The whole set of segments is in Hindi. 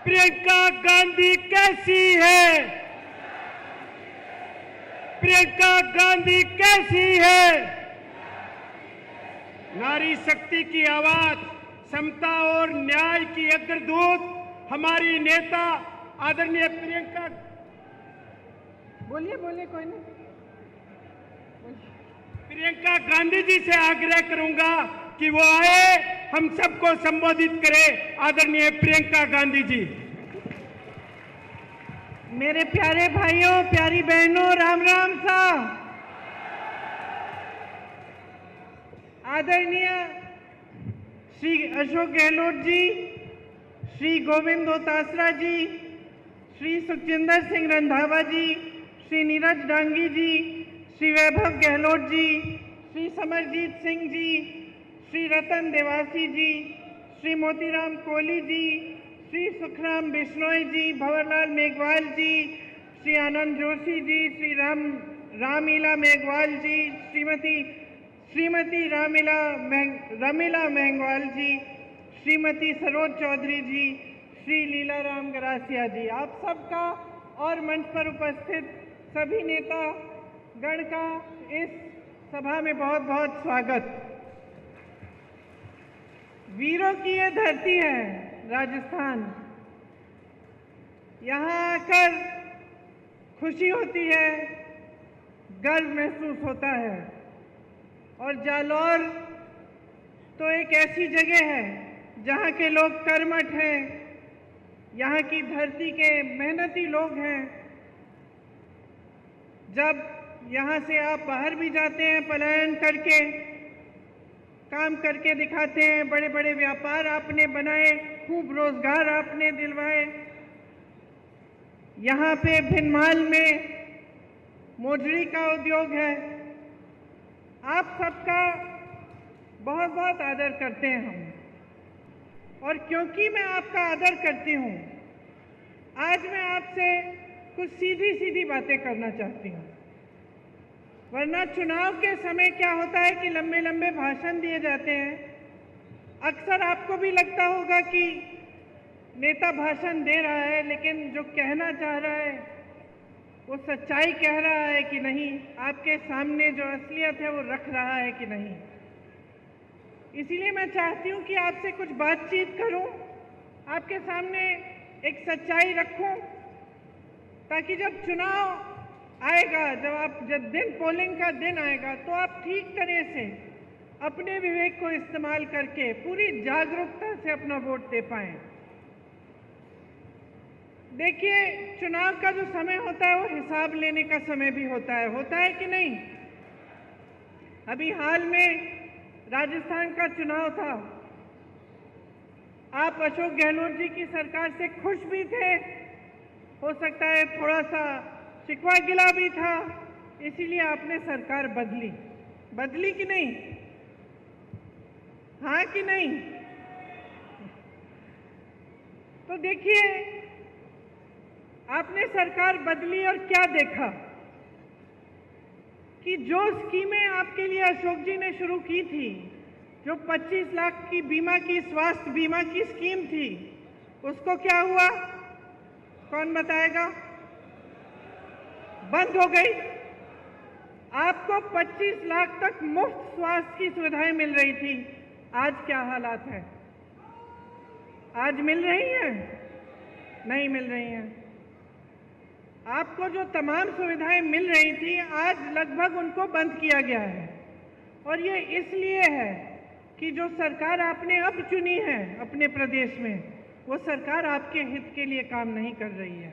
प्रियंका गांधी कैसी है? प्रियंका गांधी कैसी है? नारी शक्ति की आवाज, समता और न्याय की अग्रदूत हमारी नेता आदरणीय प्रियंका। बोलिए बोलिए, कोई नहीं। प्रियंका गांधी जी से आग्रह करूंगा कि वो आए, हम सबको संबोधित करें। आदरणीय प्रियंका गांधी जी। मेरे प्यारे भाइयों, प्यारी बहनों, राम राम सा। आदरणीय श्री अशोक गहलोत जी, श्री गोविंद दोतासरा जी, श्री सुखजिंदर सिंह रंधावा जी, श्री नीरज डांगी जी, श्री वैभव गहलोत जी, श्री समरजीत सिंह जी, श्री रतन देवासी जी, श्री मोतीराम कोहली जी, श्री सुखराम बिश्नोई जी, भंवरलाल मेघवाल जी, श्री आनंद जोशी जी, श्री रामीला मेघवाल जी, श्रीमती रमीला मेघवाल जी, श्रीमती सरोज चौधरी जी, श्री लीलाराम गरासिया जी, आप सबका और मंच पर उपस्थित सभी नेता गण का इस सभा में बहुत बहुत स्वागत। वीरों की ये धरती है राजस्थान। यहाँ आकर खुशी होती है, गर्व महसूस होता है। और जालौर तो एक ऐसी जगह है जहाँ के लोग कर्मठ हैं, यहाँ की धरती के मेहनती लोग हैं। जब यहाँ से आप बाहर भी जाते हैं, पलायन करके काम करके दिखाते हैं, बड़े बड़े व्यापार आपने बनाए, खूब रोजगार आपने दिलवाए। यहाँ पे भिनमाल में मोजड़ी का उद्योग है। आप सबका बहुत बहुत आदर करते हैं हम। और क्योंकि मैं आपका आदर करती हूँ, आज मैं आपसे कुछ सीधी सीधी बातें करना चाहती हूँ। वरना चुनाव के समय क्या होता है कि लंबे लंबे भाषण दिए जाते हैं। अक्सर आपको भी लगता होगा कि नेता भाषण दे रहा है, लेकिन जो कहना चाह रहा है वो सच्चाई कह रहा है कि नहीं, आपके सामने जो असलियत है वो रख रहा है कि नहीं। इसीलिए मैं चाहती हूँ कि आपसे कुछ बातचीत करूँ, आपके सामने एक सच्चाई रखूँ, ताकि जब चुनाव आएगा, जब दिन पोलिंग का दिन आएगा, तो आप ठीक तरह से अपने विवेक को इस्तेमाल करके पूरी जागरूकता से अपना वोट दे पाएं। देखिए, चुनाव का जो समय होता है वो हिसाब लेने का समय भी होता है कि नहीं? अभी हाल में राजस्थान का चुनाव था। आप अशोक गहलोत जी की सरकार से खुश भी थे, हो सकता है थोड़ा सा शिकवा गिला भी था, इसीलिए आपने सरकार बदली कि नहीं? हाँ कि नहीं? तो देखिए, आपने सरकार बदली और क्या देखा कि जो स्कीमें आपके लिए अशोक जी ने शुरू की थी, जो 25 लाख की बीमा की, स्वास्थ्य बीमा की स्कीम थी, उसको क्या हुआ? कौन बताएगा? बंद हो गई। आपको 25 लाख तक मुफ्त स्वास्थ्य की सुविधाएं मिल रही थी। आज क्या हालात है? आज मिल रही हैं? नहीं मिल रही हैं। आपको जो तमाम सुविधाएं मिल रही थी, आज लगभग उनको बंद किया गया है। और ये इसलिए है कि जो सरकार आपने अब चुनी है अपने प्रदेश में, वो सरकार आपके हित के लिए काम नहीं कर रही है।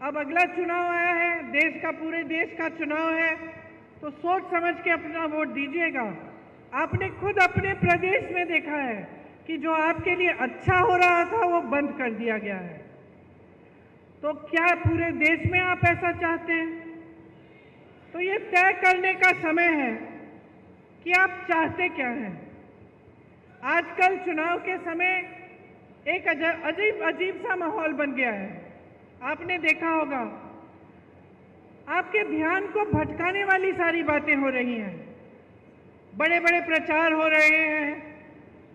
अब अगला चुनाव आया है, देश का, पूरे देश का चुनाव है, तो सोच समझ के अपना वोट दीजिएगा। आपने खुद अपने प्रदेश में देखा है कि जो आपके लिए अच्छा हो रहा था वो बंद कर दिया गया है। तो क्या पूरे देश में आप ऐसा चाहते हैं? तो ये तय करने का समय है कि आप चाहते क्या हैं। आजकल चुनाव के समय एक अजीब सा माहौल बन गया है। आपने देखा होगा, आपके ध्यान को भटकाने वाली सारी बातें हो रही हैं। बड़े बड़े प्रचार हो रहे हैं,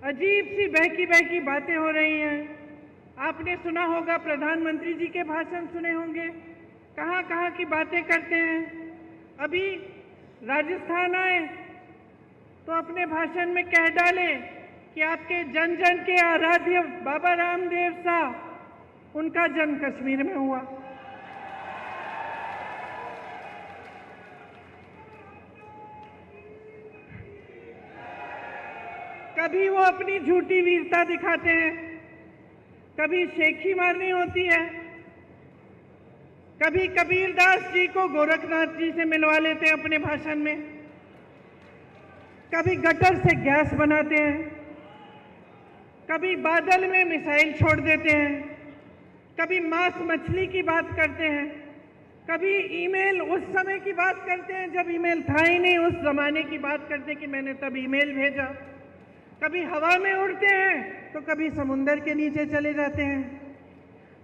अजीब सी बहकी बहकी बातें हो रही हैं। आपने सुना होगा, प्रधानमंत्री जी के भाषण सुने होंगे, कहाँ कहाँ की बातें करते हैं। अभी राजस्थान आए तो अपने भाषण में कह डाले कि आपके जन जन के आराध्य बाबा रामदेव साहब, उनका जन्म कश्मीर में हुआ। कभी वो अपनी झूठी वीरता दिखाते हैं, कभी शेखी मारनी होती है, कभी कबीरदास जी को गोरखनाथ जी से मिलवा लेते हैं अपने भाषण में, कभी गटर से गैस बनाते हैं, कभी बादल में मिसाइल छोड़ देते हैं, कभी मांस मछली की बात करते हैं, कभी ईमेल उस समय की बात करते हैं जब ईमेल था ही नहीं, उस जमाने की बात करते हैं कि मैंने तब ईमेल भेजा, कभी हवा में उड़ते हैं तो कभी समुंदर के नीचे चले जाते हैं।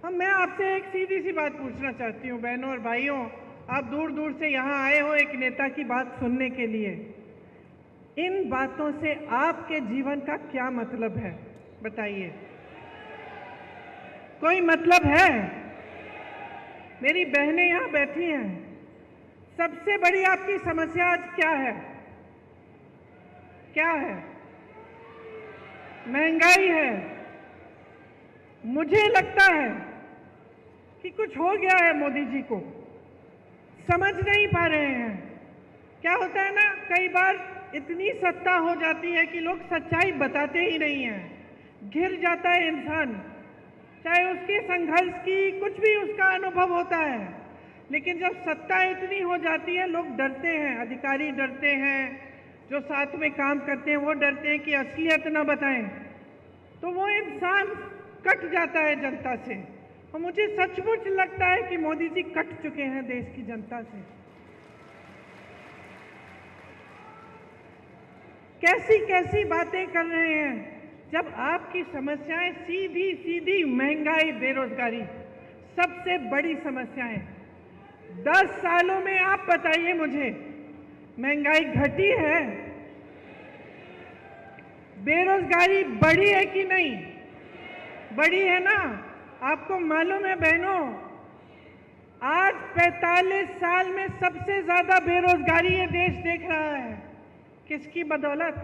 अब मैं आपसे एक सीधी सी बात पूछना चाहती हूँ, बहनों और भाइयों, आप दूर दूर से यहाँ आए हो एक नेता की बात सुनने के लिए। इन बातों से आपके जीवन का क्या मतलब है, बताइए। कोई मतलब है? मेरी बहनें यहाँ बैठी हैं, सबसे बड़ी आपकी समस्या आज क्या है? क्या है? महंगाई है। मुझे लगता है कि कुछ हो गया है मोदी जी को, समझ नहीं पा रहे हैं। क्या होता है ना, कई बार इतनी सत्ता हो जाती है कि लोग सच्चाई बताते ही नहीं हैं, घिर जाता है इंसान, चाहे उसके संघर्ष की कुछ भी उसका अनुभव होता है, लेकिन जब सत्ता इतनी हो जाती है लोग डरते हैं, अधिकारी डरते हैं, जो साथ में काम करते हैं वो डरते हैं कि असलियत ना बताएं, तो वो इंसान कट जाता है जनता से। और मुझे सचमुच लगता है कि मोदी जी कट चुके हैं देश की जनता से। कैसी कैसी बातें कर रहे हैं, जब आपकी समस्याएं सीधी सीधी महंगाई, बेरोजगारी सबसे बड़ी समस्याएं। 10 सालों में आप बताइए मुझे, महंगाई घटी है? बेरोजगारी बढ़ी है कि नहीं? बढ़ी है ना। आपको मालूम है बहनों, आज 45 साल में सबसे ज्यादा बेरोजगारी ये देश देख रहा है। किसकी बदौलत?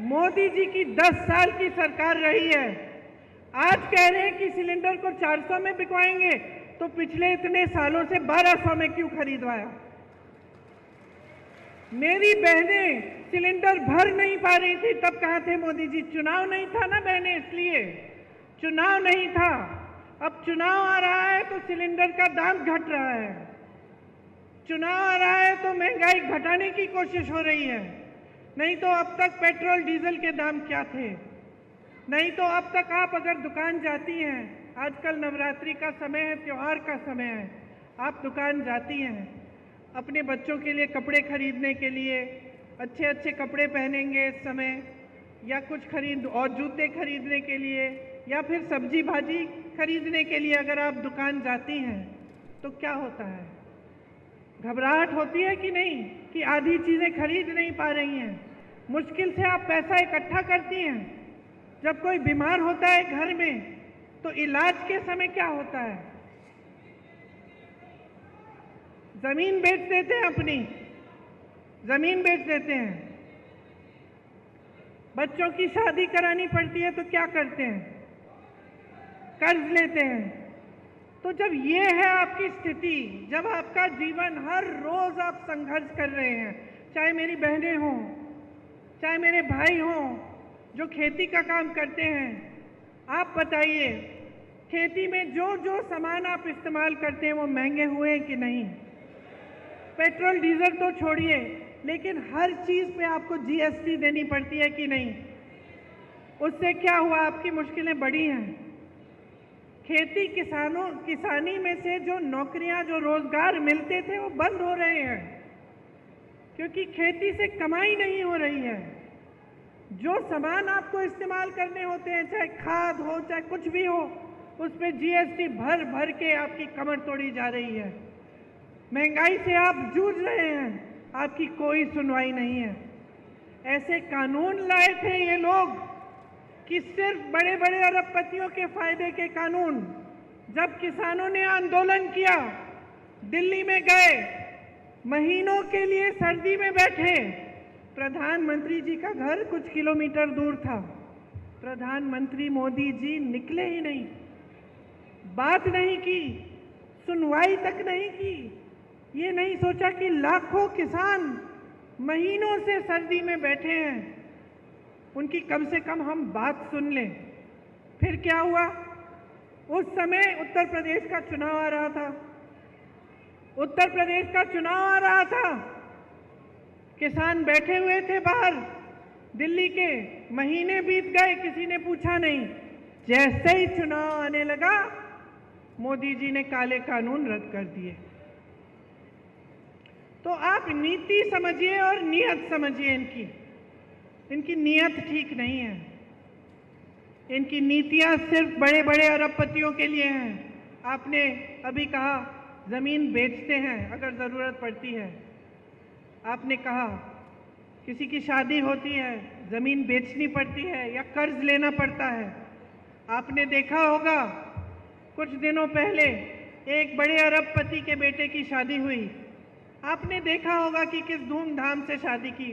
मोदी जी की 10 साल की सरकार रही है। आज कह रहे हैं कि सिलेंडर को 400 में बिकवाएंगे, तो पिछले इतने सालों से 1200 में क्यों खरीदवाया? मेरी बहनें सिलेंडर भर नहीं पा रही थी, तब कहाँ थे मोदी जी? चुनाव नहीं था ना बहनें, इसलिए चुनाव नहीं था। अब चुनाव आ रहा है तो सिलेंडर का दाम घट रहा है, चुनाव आ रहा है तो महंगाई घटाने की कोशिश हो रही है। नहीं तो अब तक पेट्रोल डीजल के दाम क्या थे? नहीं तो अब तक आप अगर दुकान जाती हैं, आजकल नवरात्रि का समय है, त्योहार का समय है, आप दुकान जाती हैं अपने बच्चों के लिए कपड़े खरीदने के लिए, अच्छे अच्छे कपड़े पहनेंगे इस समय, या कुछ खरीद और जूते खरीदने के लिए, या फिर सब्जी भाजी खरीदने के लिए अगर आप दुकान जाती हैं तो क्या होता है? घबराहट होती है कि नहीं कि आधी चीज़ें खरीद नहीं पा रही हैं? मुश्किल से आप पैसा इकट्ठा करती हैं। जब कोई बीमार होता है घर में तो इलाज के समय क्या होता है? जमीन बेच देते हैं, अपनी जमीन बेच देते हैं। बच्चों की शादी करानी पड़ती है तो क्या करते हैं? कर्ज लेते हैं। तो जब ये है आपकी स्थिति, जब आपका जीवन हर रोज आप संघर्ष कर रहे हैं, चाहे मेरी बहनें हों, चाहे मेरे भाई हों जो खेती का काम करते हैं, आप बताइए खेती में जो जो सामान आप इस्तेमाल करते हैं वो महंगे हुए हैं कि नहीं? पेट्रोल डीजल तो छोड़िए, लेकिन हर चीज पे आपको जीएसटी देनी पड़ती है कि नहीं? उससे क्या हुआ? आपकी मुश्किलें बढ़ी हैं। खेती किसानी में से जो नौकरियां, जो रोजगार मिलते थे वो बंद हो रहे हैं, क्योंकि खेती से कमाई नहीं हो रही है। जो सामान आपको इस्तेमाल करने होते हैं, चाहे खाद हो चाहे कुछ भी हो, उस पर जीएसटी भर भर के आपकी कमर तोड़ी जा रही है। महंगाई से आप जूझ रहे हैं, आपकी कोई सुनवाई नहीं है। ऐसे कानून लाए थे ये लोग कि सिर्फ बड़े बड़े अरबपतियों के फायदे के कानून, जब किसानों ने आंदोलन किया, दिल्ली में गए, महीनों के लिए सर्दी में बैठे, प्रधानमंत्री जी का घर कुछ किलोमीटर दूर था, प्रधानमंत्री मोदी जी निकले ही नहीं, बात नहीं की, सुनवाई तक नहीं की। ये नहीं सोचा कि लाखों किसान महीनों से सर्दी में बैठे हैं, उनकी कम से कम हम बात सुन लें। फिर क्या हुआ? उस समय उत्तर प्रदेश का चुनाव आ रहा था, उत्तर प्रदेश का चुनाव आ रहा था, किसान बैठे हुए थे बाहर दिल्ली के, महीने बीत गए, किसी ने पूछा नहीं। जैसे ही चुनाव आने लगा, मोदी जी ने काले कानून रद्द कर दिए। तो आप नीति समझिए और नीयत समझिए, इनकी नीयत ठीक नहीं है। इनकी नीतियां सिर्फ बड़े बड़े अरबपतियों के लिए हैं। आपने अभी कहा जमीन बेचते हैं अगर जरूरत पड़ती है, आपने कहा किसी की शादी होती है, जमीन बेचनी पड़ती है या कर्ज लेना पड़ता है। आपने देखा होगा कुछ दिनों पहले एक बड़े अरबपति के बेटे की शादी हुई, आपने देखा होगा कि किस धूमधाम से शादी की।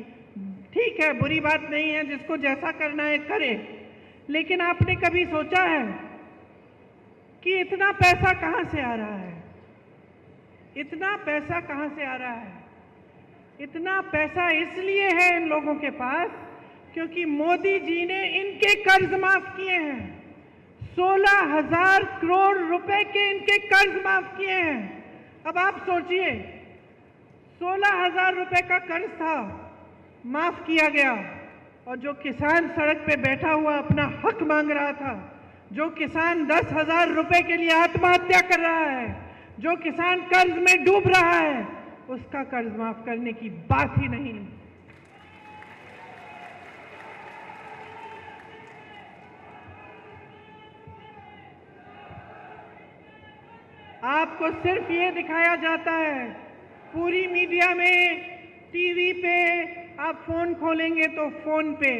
ठीक है, बुरी बात नहीं है, जिसको जैसा करना है करे, लेकिन आपने कभी सोचा है कि इतना पैसा कहां से आ रहा है? इतना पैसा कहां से आ रहा है? इतना पैसा इसलिए है इन लोगों के पास क्योंकि मोदी जी ने इनके कर्ज माफ किए हैं। 16,000 करोड़ रुपए के इनके कर्ज माफ किए हैं। अब आप सोचिए, 16,000 रुपए का कर्ज था, माफ किया गया, और जो किसान सड़क पे बैठा हुआ अपना हक मांग रहा था, जो किसान 10,000 रुपए के लिए आत्महत्या कर रहा है, जो किसान कर्ज में डूब रहा है, उसका कर्ज माफ करने की बात ही नहीं। आपको सिर्फ ये दिखाया जाता है, पूरी मीडिया में, टीवी पे, आप फोन खोलेंगे तो फोन पे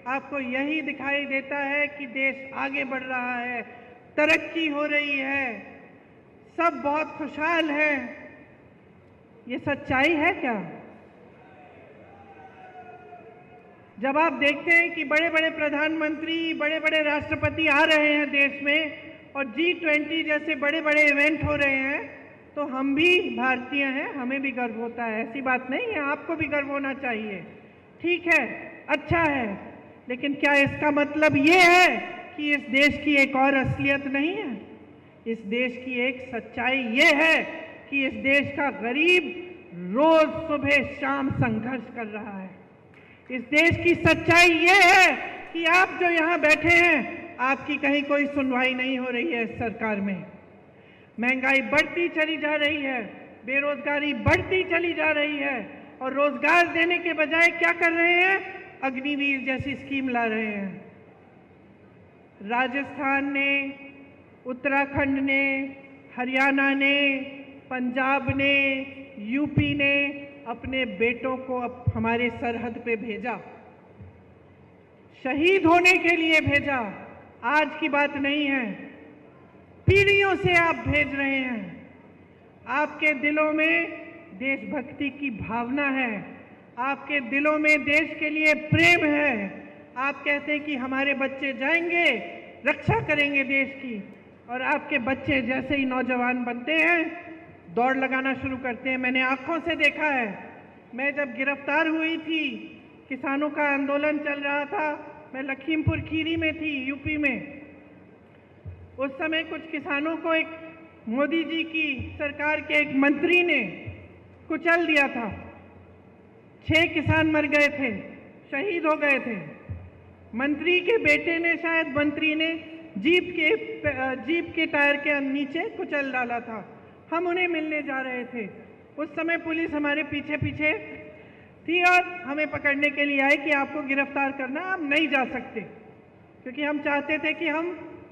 आपको यही दिखाई देता है कि देश आगे बढ़ रहा है, तरक्की हो रही है, सब बहुत खुशहाल हैं। ये सच्चाई है क्या? जब आप देखते हैं कि बड़े बड़े प्रधानमंत्री, बड़े बड़े राष्ट्रपति आ रहे हैं देश में और G20 जैसे बड़े बड़े इवेंट हो रहे हैं, तो हम भी भारतीय हैं, हमें भी गर्व होता है। ऐसी बात नहीं है, आपको भी गर्व होना चाहिए। ठीक है, अच्छा है, लेकिन क्या इसका मतलब ये है कि इस देश की एक और असलियत नहीं है? इस देश की एक सच्चाई ये है कि इस देश का गरीब रोज सुबह शाम संघर्ष कर रहा है। इस देश की सच्चाई ये है कि आप जो यहाँ बैठे हैं, आपकी कहीं कोई सुनवाई नहीं हो रही है इस सरकार में। महंगाई बढ़ती चली जा रही है, बेरोजगारी बढ़ती चली जा रही है, और रोजगार देने के बजाय क्या कर रहे हैं? अग्निवीर जैसी स्कीम ला रहे हैं। राजस्थान ने, उत्तराखंड ने, हरियाणा ने, पंजाब ने, यूपी ने अपने बेटों को अब हमारे सरहद पे भेजा, शहीद होने के लिए भेजा। आज की बात नहीं है, पीढ़ियों से आप भेज रहे हैं। आपके दिलों में देशभक्ति की भावना है, आपके दिलों में देश के लिए प्रेम है। आप कहते हैं कि हमारे बच्चे जाएंगे, रक्षा करेंगे देश की, और आपके बच्चे जैसे ही नौजवान बनते हैं, दौड़ लगाना शुरू करते हैं। मैंने आंखों से देखा है। मैं जब गिरफ्तार हुई थी, किसानों का आंदोलन चल रहा था, मैं लखीमपुर खीरी में थी, यूपी में। उस समय कुछ किसानों को एक मोदी जी की सरकार के एक मंत्री ने कुचल दिया था। 6 किसान मर गए थे, शहीद हो गए थे। मंत्री के बेटे ने, शायद मंत्री ने जीप के टायर के नीचे कुचल डाला था। हम उन्हें मिलने जा रहे थे। उस समय पुलिस हमारे पीछे पीछे थी और हमें पकड़ने के लिए आई कि आपको गिरफ्तार करना, आप नहीं जा सकते, क्योंकि हम चाहते थे कि हम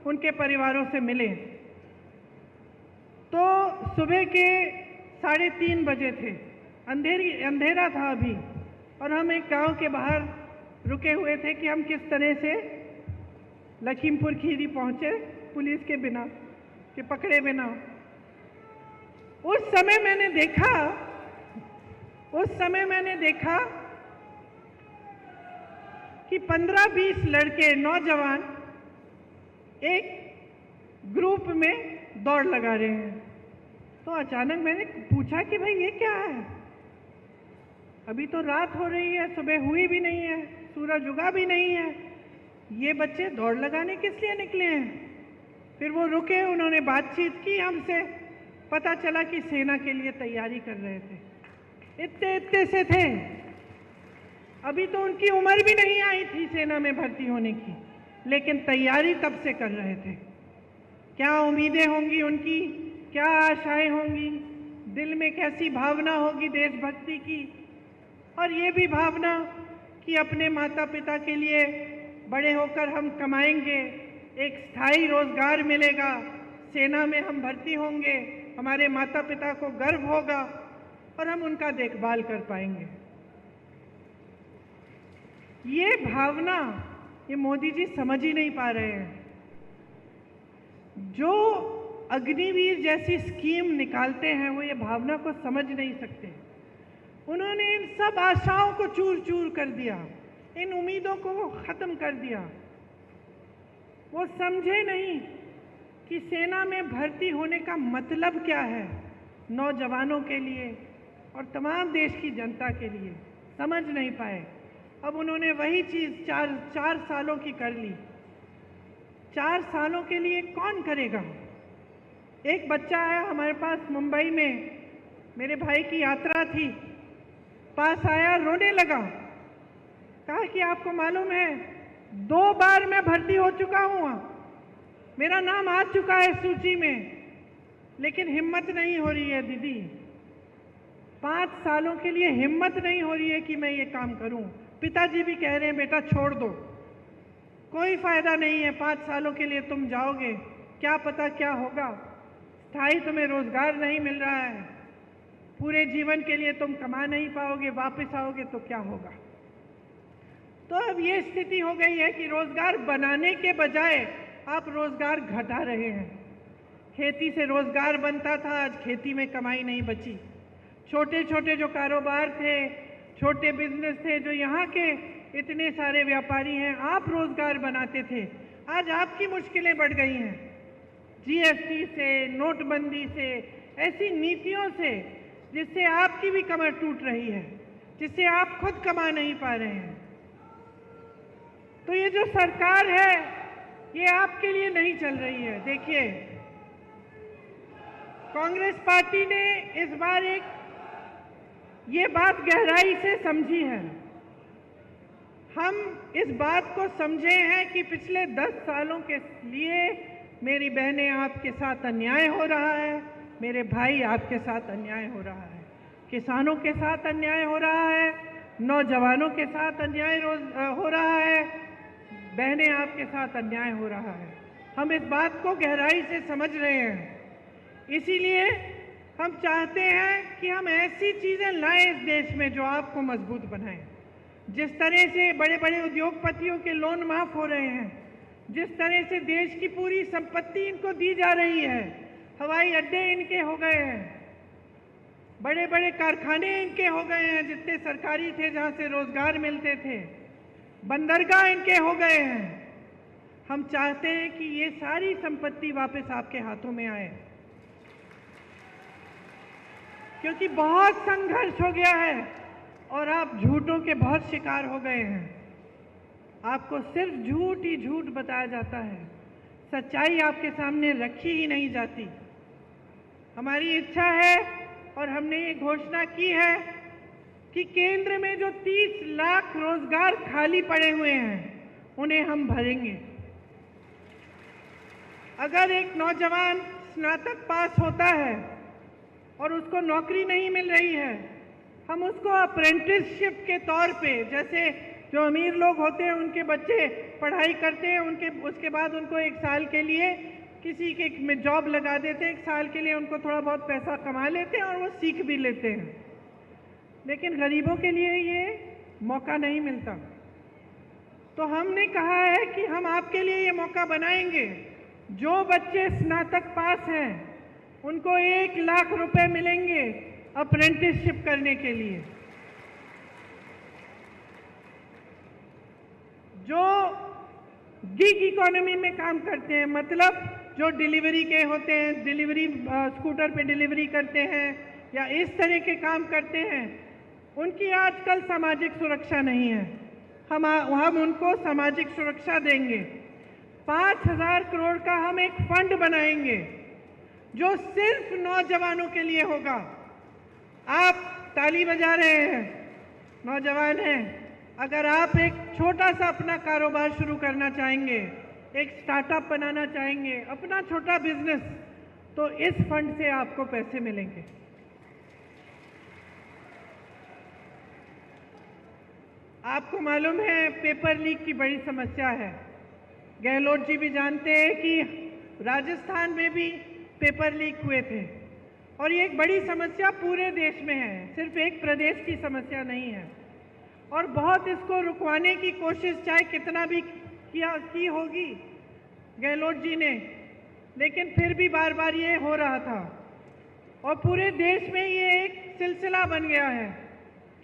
उनके परिवारों से मिलें। तो सुबह के 3:30 बजे थे, अंधेरा था अभी, और हम एक गांव के बाहर रुके हुए थे कि हम किस तरह से लखीमपुर खीरी पहुंचे पुलिस के बिना, के पकड़े बिना। उस समय मैंने देखा कि 15-20 लड़के नौजवान एक ग्रुप में दौड़ लगा रहे हैं। तो अचानक मैंने पूछा कि भाई ये क्या है? अभी तो रात हो रही है, सुबह हुई भी नहीं है, सूरज उगा भी नहीं है, ये बच्चे दौड़ लगाने किस लिए निकले हैं? फिर वो रुके, उन्होंने बातचीत की हमसे, पता चला कि सेना के लिए तैयारी कर रहे थे। इतने से थे, अभी तो उनकी उम्र भी नहीं आई थी सेना में भर्ती होने की, लेकिन तैयारी तब से कर रहे थे। क्या उम्मीदें होंगी उनकी, क्या आशाएं होंगी, दिल में कैसी भावना होगी देशभक्ति की, और ये भी भावना कि अपने माता पिता के लिए बड़े होकर हम कमाएंगे, एक स्थायी रोजगार मिलेगा, सेना में हम भर्ती होंगे, हमारे माता पिता को गर्व होगा और हम उनका देखभाल कर पाएंगे। ये भावना ये मोदी जी समझ ही नहीं पा रहे हैं। जो अग्निवीर जैसी स्कीम निकालते हैं वो ये भावना को समझ नहीं सकते। उन्होंने इन सब आशाओं को चूर चूर कर दिया, इन उम्मीदों को खत्म कर दिया। वो समझे नहीं कि सेना में भर्ती होने का मतलब क्या है नौजवानों के लिए और तमाम देश की जनता के लिए, समझ नहीं पाए। अब उन्होंने वही चीज़ चार सालों की कर ली। 4 सालों के लिए कौन करेगा? एक बच्चा आया हमारे पास मुंबई में, मेरे भाई की यात्रा थी, पास आया, रोने लगा। कहा कि आपको मालूम है 2 बार मैं भर्ती हो चुका हूँ, मेरा नाम आ चुका है सूची में, लेकिन हिम्मत नहीं हो रही है दीदी। 5 सालों के लिए हिम्मत नहीं हो रही है कि मैं ये काम करूं। पिताजी भी कह रहे हैं बेटा छोड़ दो, कोई फायदा नहीं है, 5 सालों के लिए तुम जाओगे, क्या पता क्या होगा, स्थायी तुम्हें रोजगार नहीं मिल रहा है, पूरे जीवन के लिए तुम कमा नहीं पाओगे, वापस आओगे तो क्या होगा। तो अब ये स्थिति हो गई है कि रोजगार बनाने के बजाय आप रोजगार घटा रहे हैं। खेती से रोजगार बनता था, आज खेती में कमाई नहीं बची। छोटे छोटे जो कारोबार थे, छोटे बिजनेस थे, जो यहाँ के इतने सारे व्यापारी हैं, आप रोजगार बनाते थे, आज आपकी मुश्किलें बढ़ गई हैं। जीएसटी से, नोटबंदी से, ऐसी नीतियों से जिससे आपकी भी कमर टूट रही है, जिससे आप खुद कमा नहीं पा रहे हैं। तो ये जो सरकार है ये आपके लिए नहीं चल रही है। देखिए, कांग्रेस पार्टी ने इस बार ये बात गहराई से समझी है। हम इस बात को समझे हैं कि पिछले 10 सालों के लिए मेरी बहनें आपके साथ अन्याय हो रहा है, मेरे भाई आपके साथ अन्याय हो रहा है, किसानों के साथ अन्याय हो रहा है, नौजवानों के साथ अन्याय हो रहा है, बहनें आपके साथ अन्याय हो रहा है। हम इस बात को गहराई से समझ रहे हैं। इसीलिए हम चाहते हैं कि हम ऐसी चीज़ें लाएं इस देश में जो आपको मजबूत बनाएं। जिस तरह से बड़े बड़े उद्योगपतियों के लोन माफ़ हो रहे हैं, जिस तरह से देश की पूरी संपत्ति इनको दी जा रही है, हवाई अड्डे इनके हो गए हैं, बड़े बड़े कारखाने इनके हो गए हैं जितने सरकारी थे जहाँ से रोजगार मिलते थे, बंदरगाह इनके हो गए हैं। हम चाहते हैं कि ये सारी संपत्ति वापस आपके हाथों में आए, क्योंकि बहुत संघर्ष हो गया है और आप झूठों के बहुत शिकार हो गए हैं। आपको सिर्फ झूठ ही झूठ बताया जाता है, सच्चाई आपके सामने रखी ही नहीं जाती। हमारी इच्छा है और हमने ये घोषणा की है कि केंद्र में जो 30 लाख रोजगार खाली पड़े हुए हैं उन्हें हम भरेंगे। अगर एक नौजवान स्नातक पास होता है और उसको नौकरी नहीं मिल रही है, हम उसको अप्रेंटिसशिप के तौर पे, जैसे जो अमीर लोग होते हैं उनके बच्चे पढ़ाई करते हैं, उसके बाद उनको 1 साल के लिए किसी के में जॉब लगा देते हैं, 1 साल के लिए उनको थोड़ा बहुत पैसा कमा लेते हैं और वो सीख भी लेते हैं। लेकिन गरीबों के लिए ये मौका नहीं मिलता। तो हमने कहा है कि हम आपके लिए ये मौका बनाएंगे। जो बच्चे स्नातक पास हैं उनको 1 लाख रुपए मिलेंगे अप्रेंटिसशिप करने के लिए। जो गिग इकोनॉमी में काम करते हैं, मतलब जो डिलीवरी के होते हैं, डिलीवरी स्कूटर पे डिलीवरी करते हैं या इस तरह के काम करते हैं, उनकी आजकल सामाजिक सुरक्षा नहीं है। हम उनको सामाजिक सुरक्षा देंगे। 5,000 करोड़ का हम एक फंड बनाएंगे जो सिर्फ नौजवानों के लिए होगा। आप ताली बजा रहे हैं, नौजवान हैं, अगर आप एक छोटा सा अपना कारोबार शुरू करना चाहेंगे, एक स्टार्टअप बनाना चाहेंगे, अपना छोटा बिजनेस, तो इस फंड से आपको पैसे मिलेंगे। आपको मालूम है पेपर लीक की बड़ी समस्या है। गहलोत जी भी जानते हैं कि राजस्थान में भी पेपर लीक हुए थे और ये एक बड़ी समस्या पूरे देश में है, सिर्फ एक प्रदेश की समस्या नहीं है। और बहुत इसको रुकवाने की कोशिश चाहे कितना भी की होगी गहलोत जी ने, लेकिन फिर भी बार बार ये हो रहा था और पूरे देश में ये एक सिलसिला बन गया है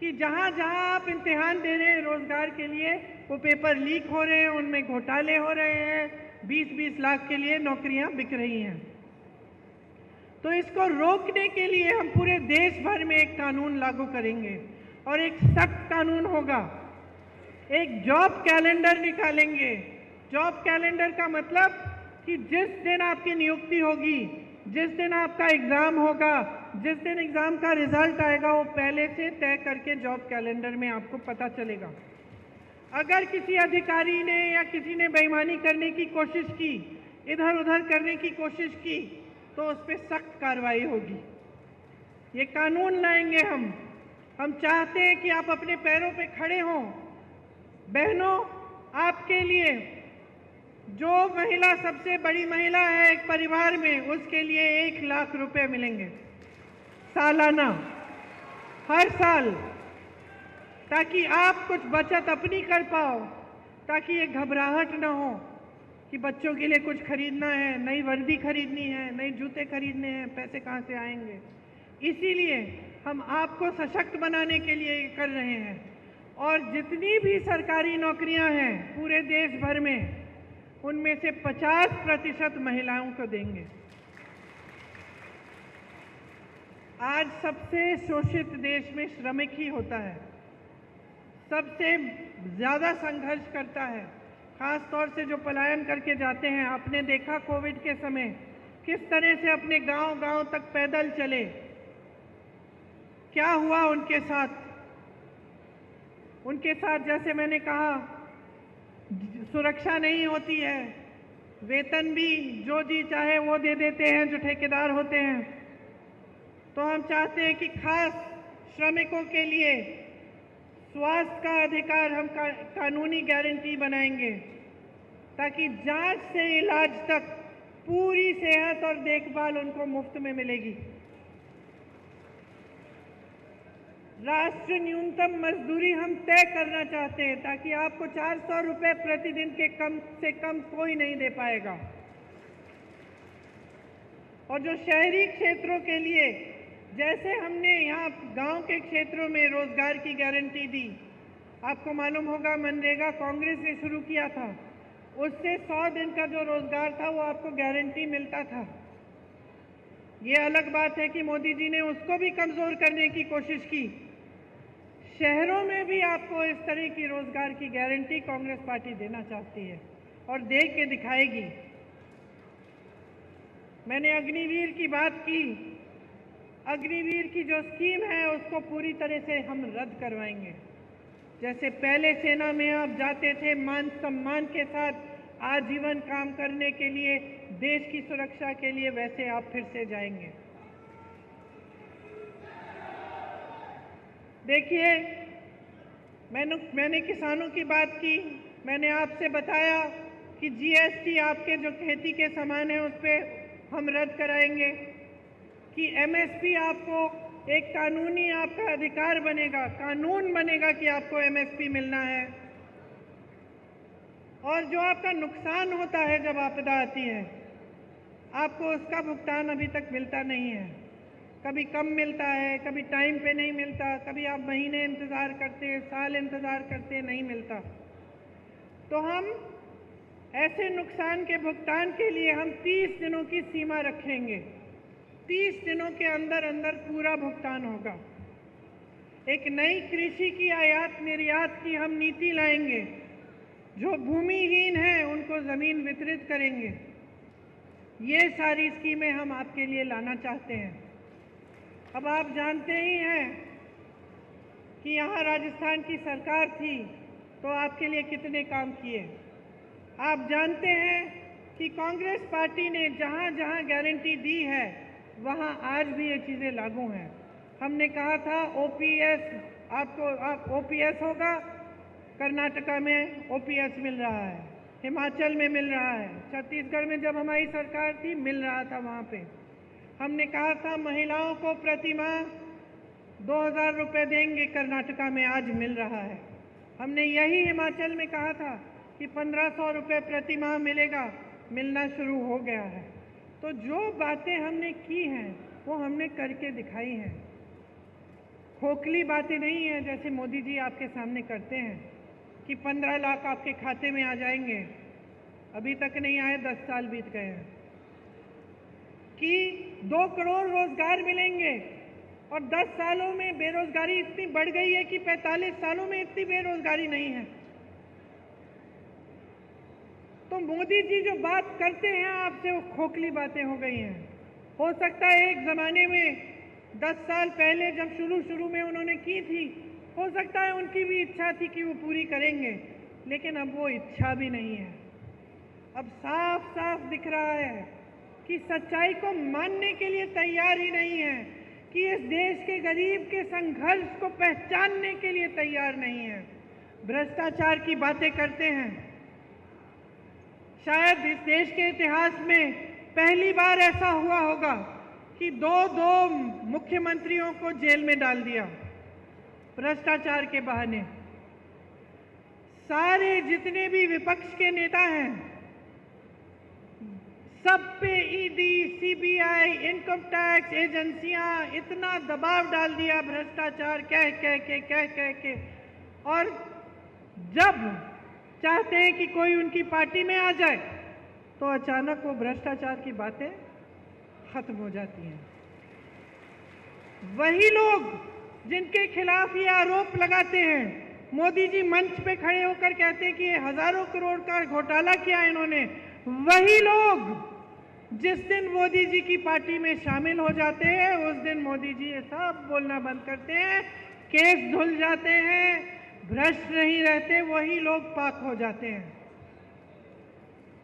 कि जहाँ जहाँ आप इम्तिहान दे रहे हैं रोजगार के लिए, वो पेपर लीक हो रहे हैं, उनमें घोटाले हो रहे हैं, 20-20 लाख के लिए नौकरियां बिक रही हैं। तो इसको रोकने के लिए हम पूरे देश भर में एक कानून लागू करेंगे और एक सख्त कानून होगा। एक जॉब कैलेंडर निकालेंगे। जॉब कैलेंडर का मतलब कि जिस दिन आपकी नियुक्ति होगी, जिस दिन आपका एग्जाम होगा, जिस दिन एग्जाम का रिजल्ट आएगा, वो पहले से तय करके जॉब कैलेंडर में आपको पता चलेगा। अगर किसी अधिकारी ने या किसी ने बेईमानी करने की कोशिश की, इधर उधर करने की कोशिश की, तो उस पर सख्त कार्रवाई होगी। ये कानून लाएंगे हम चाहते हैं कि आप अपने पैरों पे खड़े हों। बहनों, आपके लिए जो महिला सबसे बड़ी महिला है एक परिवार में, उसके लिए 1 लाख रुपए मिलेंगे सालाना, हर साल, ताकि आप कुछ बचत अपनी कर पाओ, ताकि ये घबराहट ना हो कि बच्चों के लिए कुछ खरीदना है, नई वर्दी खरीदनी है, नए जूते खरीदने हैं, पैसे कहाँ से आएंगे। इसीलिए हम आपको सशक्त बनाने के लिए ये कर रहे हैं। और जितनी भी सरकारी नौकरियां हैं पूरे देश भर में, उनमें से 50% महिलाओं को देंगे। आज सबसे शोषित देश में श्रमिक ही होता है, सबसे ज़्यादा संघर्ष करता है, खास तौर से जो पलायन करके जाते हैं। आपने देखा कोविड के समय किस तरह से अपने गांव-गांव तक पैदल चले, क्या हुआ उनके साथ। उनके साथ जैसे मैंने कहा, सुरक्षा नहीं होती है, वेतन भी जो जी चाहे वो दे देते हैं जो ठेकेदार होते हैं। तो हम चाहते हैं कि खास श्रमिकों के लिए स्वास्थ्य का अधिकार हम कानूनी गारंटी बनाएंगे, ताकि जांच से इलाज तक पूरी सेहत और देखभाल उनको मुफ्त में मिलेगी। राष्ट्रीय न्यूनतम मजदूरी हम तय करना चाहते हैं, ताकि आपको 400 रुपये प्रतिदिन के कम से कम कोई नहीं दे पाएगा। और जो शहरी क्षेत्रों के लिए, जैसे हमने यहाँ गांव के क्षेत्रों में रोजगार की गारंटी दी, आपको मालूम होगा मनरेगा कांग्रेस ने शुरू किया था, उससे 100 दिन का जो रोजगार था वो आपको गारंटी मिलता था। ये अलग बात है कि मोदी जी ने उसको भी कमजोर करने की कोशिश की। शहरों में भी आपको इस तरह की रोजगार की गारंटी कांग्रेस पार्टी देना चाहती है और दे के दिखाएगी। मैंने अग्निवीर की बात की। अग्निवीर की जो स्कीम है उसको पूरी तरह से हम रद्द करवाएंगे। जैसे पहले सेना में आप जाते थे मान सम्मान के साथ आजीवन काम करने के लिए, देश की सुरक्षा के लिए, वैसे आप फिर से जाएंगे। देखिए, मैंने किसानों की बात की। मैंने आपसे बताया कि जीएसटी आपके जो खेती के सामान है उस पर हम रद्द कराएंगे, कि एमएसपी आपको एक कानूनी आपका अधिकार बनेगा, कानून बनेगा कि आपको एमएसपी मिलना है। और जो आपका नुकसान होता है जब आपदा आती है, आपको उसका भुगतान अभी तक मिलता नहीं है। कभी कम मिलता है, कभी टाइम पे नहीं मिलता, कभी आप महीने इंतज़ार करते, साल इंतज़ार करते, नहीं मिलता। तो हम ऐसे नुकसान के भुगतान के लिए हम 30 दिनों की सीमा रखेंगे। 30 दिनों के अंदर अंदर पूरा भुगतान होगा। एक नई कृषि की आयात निर्यात की हम नीति लाएंगे। जो भूमिहीन हैं उनको ज़मीन वितरित करेंगे। ये सारी स्कीमें हम आपके लिए लाना चाहते हैं। अब आप जानते ही हैं कि यहाँ राजस्थान की सरकार थी तो आपके लिए कितने काम किए। आप जानते हैं कि कांग्रेस पार्टी ने जहाँ जहाँ गारंटी दी है वहाँ आज भी ये चीज़ें लागू हैं। हमने कहा था ओपीएस आप ओपीएस होगा, कर्नाटका में ओपीएस मिल रहा है, हिमाचल में मिल रहा है, छत्तीसगढ़ में जब हमारी सरकार थी मिल रहा था वहाँ पे। हमने कहा था महिलाओं को प्रति माह 2000 रुपये देंगे, कर्नाटका में आज मिल रहा है। हमने यही हिमाचल में कहा था कि 1500 रुपये प्रति माह मिलेगा, मिलना शुरू हो गया है। तो जो बातें हमने की हैं वो हमने करके दिखाई हैं। खोखली बातें नहीं हैं जैसे मोदी जी आपके सामने करते हैं कि 15 लाख आपके खाते में आ जाएंगे। अभी तक नहीं आए, 10 साल बीत गए हैं। कि 2 करोड़ रोजगार मिलेंगे और 10 सालों में बेरोजगारी इतनी बढ़ गई है कि 45 सालों में इतनी बेरोजगारी नहीं है। तो मोदी जी जो बात करते हैं आपसे वो खोखली बातें हो गई हैं। हो सकता है एक ज़माने में 10 साल पहले जब शुरू में उन्होंने की थी, हो सकता है उनकी भी इच्छा थी कि वो पूरी करेंगे, लेकिन अब वो इच्छा भी नहीं है। अब साफ साफ दिख रहा है कि सच्चाई को मानने के लिए तैयार ही नहीं है, कि इस देश के गरीब के संघर्ष को पहचानने के लिए तैयार नहीं है। भ्रष्टाचार की बातें करते हैं। शायद इस देश के इतिहास में पहली बार ऐसा हुआ होगा कि दो मुख्यमंत्रियों को जेल में डाल दिया भ्रष्टाचार के बहाने। सारे जितने भी विपक्ष के नेता हैं सब पे ईडी, सीबीआई, इनकम टैक्स एजेंसियां इतना दबाव डाल दिया भ्रष्टाचार कह के, और जब चाहते हैं कि कोई उनकी पार्टी में आ जाए तो अचानक वो भ्रष्टाचार की बातें खत्म हो जाती हैं। वही लोग जिनके खिलाफ ये आरोप लगाते हैं, मोदी जी मंच पे खड़े होकर कहते हैं कि ये हजारों करोड़ का घोटाला किया इन्होंने, वही लोग जिस दिन मोदी जी की पार्टी में शामिल हो जाते हैं उस दिन मोदी जी ये सब बोलना बंद करते हैं, केस धुल जाते हैं, भ्रष्ट नहीं रहते, वही लोग पाक हो जाते हैं।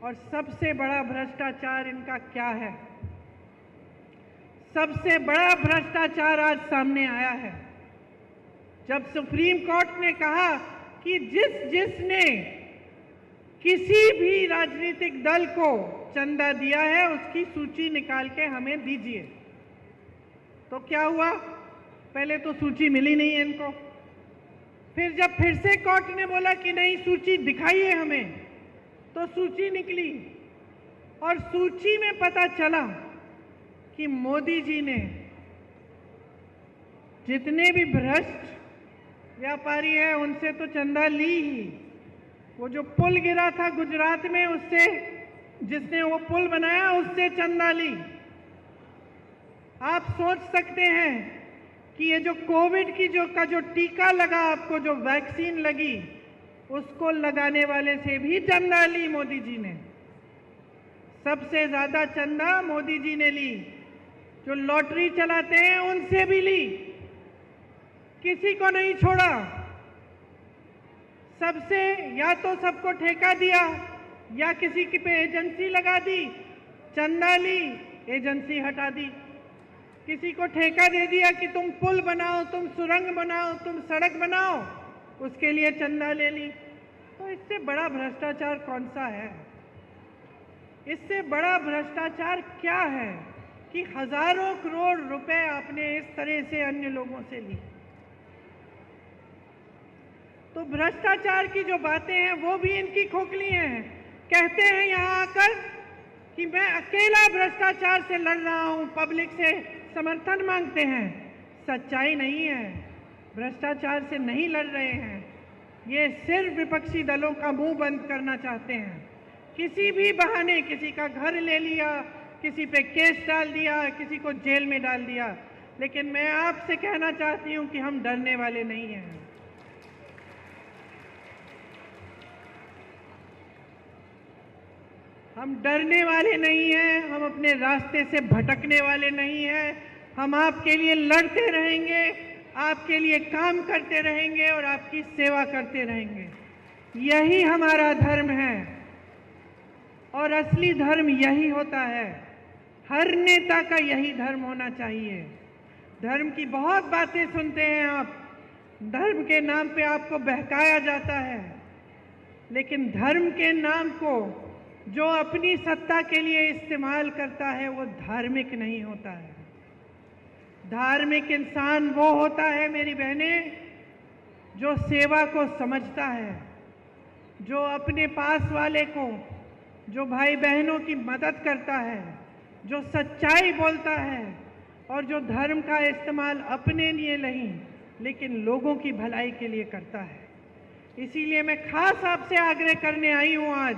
और सबसे बड़ा भ्रष्टाचार इनका क्या है? सबसे बड़ा भ्रष्टाचार आज सामने आया है जब सुप्रीम कोर्ट ने कहा कि जिसने किसी भी राजनीतिक दल को चंदा दिया है उसकी सूची निकाल के हमें दीजिए। तो क्या हुआ? पहले तो सूची मिली नहीं इनको। फिर जब फिर से कोर्ट ने बोला कि नहीं सूची दिखाइए हमें, तो सूची निकली और सूची में पता चला कि मोदी जी ने जितने भी भ्रष्ट व्यापारी हैं उनसे तो चंदा ली ही। वो जो पुल गिरा था गुजरात में, उससे जिसने वो पुल बनाया उससे चंदा ली। आप सोच सकते हैं कि ये जो कोविड की जो टीका लगा, आपको जो वैक्सीन लगी, उसको लगाने वाले से भी चंदा ली मोदी जी ने। सबसे ज्यादा चंदा मोदी जी ने ली। जो लॉटरी चलाते हैं उनसे भी ली, किसी को नहीं छोड़ा। सबसे या तो सबको ठेका दिया या किसी की पे एजेंसी लगा दी, चंदा ली, एजेंसी हटा दी। किसी को ठेका दे दिया कि तुम पुल बनाओ, तुम सुरंग बनाओ, तुम सड़क बनाओ, उसके लिए चंदा ले ली। तो इससे बड़ा भ्रष्टाचार कौन सा है? इससे बड़ा भ्रष्टाचार क्या है कि हजारों करोड़ रुपए आपने इस तरह से अन्य लोगों से ली। तो भ्रष्टाचार की जो बातें हैं वो भी इनकी खोखली हैं। कहते हैं यहाँ आकर कि मैं अकेला भ्रष्टाचार से लड़ रहा हूँ, पब्लिक से समर्थन मांगते हैं। सच्चाई नहीं है, भ्रष्टाचार से नहीं लड़ रहे हैं। ये सिर्फ विपक्षी दलों का मुंह बंद करना चाहते हैं। किसी भी बहाने किसी का घर ले लिया, किसी पे केस डाल दिया, किसी को जेल में डाल दिया। लेकिन मैं आपसे कहना चाहती हूँ कि हम डरने वाले नहीं हैं। हम डरने वाले नहीं हैं, हम अपने रास्ते से भटकने वाले नहीं हैं। हम आपके लिए लड़ते रहेंगे, आपके लिए काम करते रहेंगे और आपकी सेवा करते रहेंगे। यही हमारा धर्म है और असली धर्म यही होता है। हर नेता का यही धर्म होना चाहिए। धर्म की बहुत बातें सुनते हैं आप, धर्म के नाम पे आपको बहकाया जाता है, लेकिन धर्म के नाम को जो अपनी सत्ता के लिए इस्तेमाल करता है वो धार्मिक नहीं होता है। धार्मिक इंसान वो होता है मेरी बहनें जो सेवा को समझता है, जो अपने पास वाले को, जो भाई बहनों की मदद करता है, जो सच्चाई बोलता है और जो धर्म का इस्तेमाल अपने लिए नहीं लेकिन लोगों की भलाई के लिए करता है। इसीलिए मैं खास आपसे आग्रह करने आई हूँ आज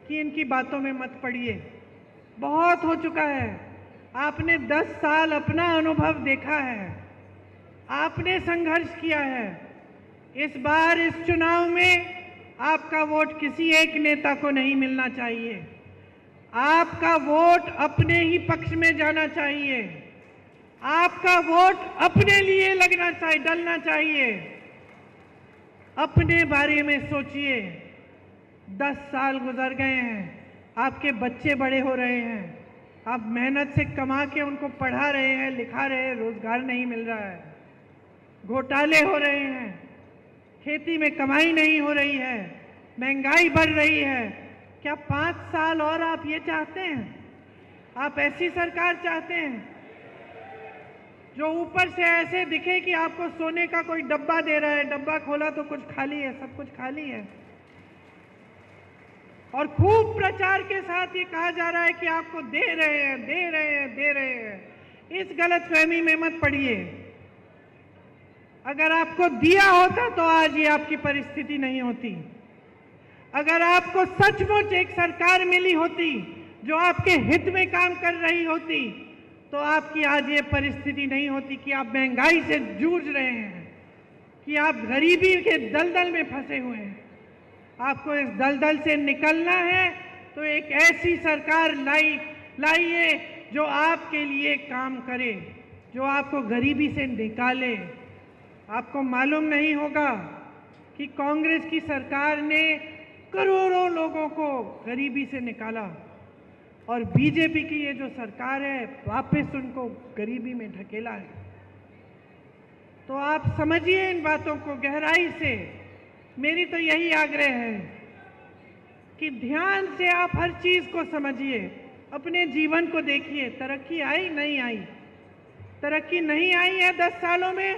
कि इनकी बातों में मत पड़िए। बहुत हो चुका है। आपने 10 साल अपना अनुभव देखा है, आपने संघर्ष किया है। इस बार इस चुनाव में आपका वोट किसी एक नेता को नहीं मिलना चाहिए। आपका वोट अपने ही पक्ष में जाना चाहिए। आपका वोट अपने लिए लगना चाहिए, डलना चाहिए। अपने बारे में सोचिए। 10 साल गुजर गए हैं, आपके बच्चे बड़े हो रहे हैं, आप मेहनत से कमा के उनको पढ़ा रहे हैं, लिखा रहे हैं, रोजगार नहीं मिल रहा है, घोटाले हो रहे हैं, खेती में कमाई नहीं हो रही है, महंगाई बढ़ रही है। क्या 5 साल और आप ये चाहते हैं? आप ऐसी सरकार चाहते हैं जो ऊपर से ऐसे दिखे कि आपको सोने का कोई डब्बा दे रहा है, डब्बा खोला तो कुछ खाली है, सब कुछ खाली है, और खूब प्रचार के साथ ये कहा जा रहा है कि आपको दे रहे हैं, दे रहे हैं, दे रहे हैं। इस गलतफहमी में मत पड़िए। अगर आपको दिया होता तो आज ये आपकी परिस्थिति नहीं होती। अगर आपको सचमुच एक सरकार मिली होती जो आपके हित में काम कर रही होती तो आपकी आज ये परिस्थिति नहीं होती कि आप महंगाई से जूझ रहे हैं, कि आप गरीबी के दलदल में फंसे हुए हैं। आपको इस दलदल से निकलना है तो एक ऐसी सरकार लाइए जो आपके लिए काम करे, जो आपको गरीबी से निकाले। आपको मालूम नहीं होगा कि कांग्रेस की सरकार ने करोड़ों लोगों को गरीबी से निकाला और बीजेपी की ये जो सरकार है वापस उनको गरीबी में ढकेला है। तो आप समझिए इन बातों को गहराई से। मेरी तो यही आग्रह है कि ध्यान से आप हर चीज को समझिए, अपने जीवन को देखिए। तरक्की आई नहीं आई, तरक्की नहीं आई है 10 सालों में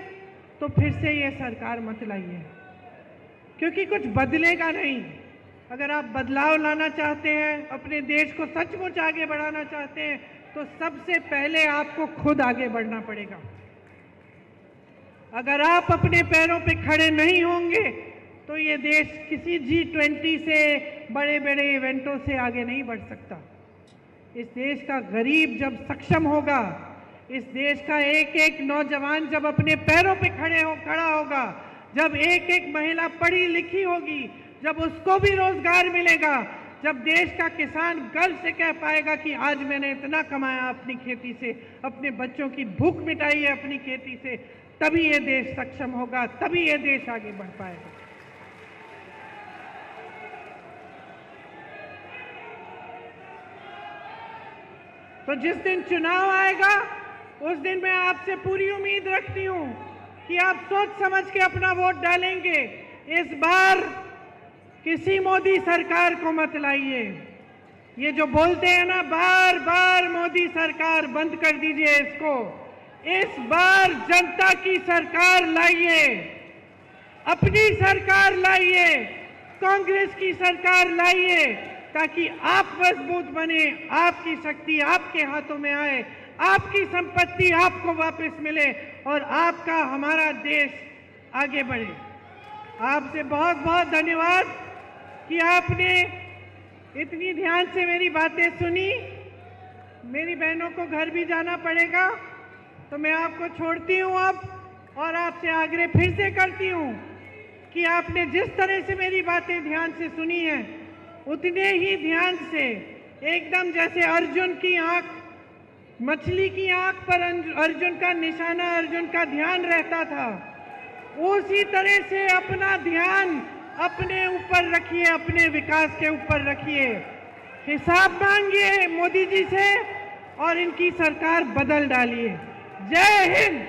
तो फिर से ये सरकार मत लाइए, क्योंकि कुछ बदलेगा नहीं। अगर आप बदलाव लाना चाहते हैं, अपने देश को सचमुच आगे बढ़ाना चाहते हैं, तो सबसे पहले आपको खुद आगे बढ़ना पड़ेगा। अगर आप अपने पैरों पे खड़े नहीं होंगे तो ये देश किसी G20 से, बड़े बड़े इवेंटों से आगे नहीं बढ़ सकता। इस देश का गरीब जब सक्षम होगा, इस देश का एक एक नौजवान जब अपने पैरों पे खड़ा होगा, जब एक एक महिला पढ़ी लिखी होगी, जब उसको भी रोजगार मिलेगा, जब देश का किसान गर्व से कह पाएगा कि आज मैंने इतना कमाया अपनी खेती से, अपने बच्चों की भूख मिटाई है अपनी खेती से, तभी ये देश सक्षम होगा, तभी ये देश आगे बढ़ पाएगा। तो जिस दिन चुनाव आएगा उस दिन मैं आपसे पूरी उम्मीद रखती हूं कि आप सोच समझ के अपना वोट डालेंगे। इस बार किसी मोदी सरकार को मत लाइए। ये जो बोलते हैं ना बार बार मोदी सरकार, बंद कर दीजिए इसको। इस बार जनता की सरकार लाइए। अपनी सरकार लाइए, कांग्रेस की सरकार लाइए, ताकि आप मजबूत बने, आपकी शक्ति आपके हाथों में आए, आपकी संपत्ति आपको वापस मिले और आपका हमारा देश आगे बढ़े। आपसे बहुत बहुत धन्यवाद कि आपने इतनी ध्यान से मेरी बातें सुनी। मेरी बहनों को घर भी जाना पड़ेगा, तो मैं आपको छोड़ती हूँ अब, और आपसे आग्रह फिर से करती हूँ कि आपने जिस तरह से मेरी बातें ध्यान से सुनी हैं, उतने ही ध्यान से, एकदम जैसे अर्जुन की आंख, मछली की आंख पर अर्जुन का निशाना, अर्जुन का ध्यान रहता था, उसी तरह से अपना ध्यान अपने ऊपर रखिए, अपने विकास के ऊपर रखिए। हिसाब मांगिए मोदी जी से और इनकी सरकार बदल डालिए। जय हिंद।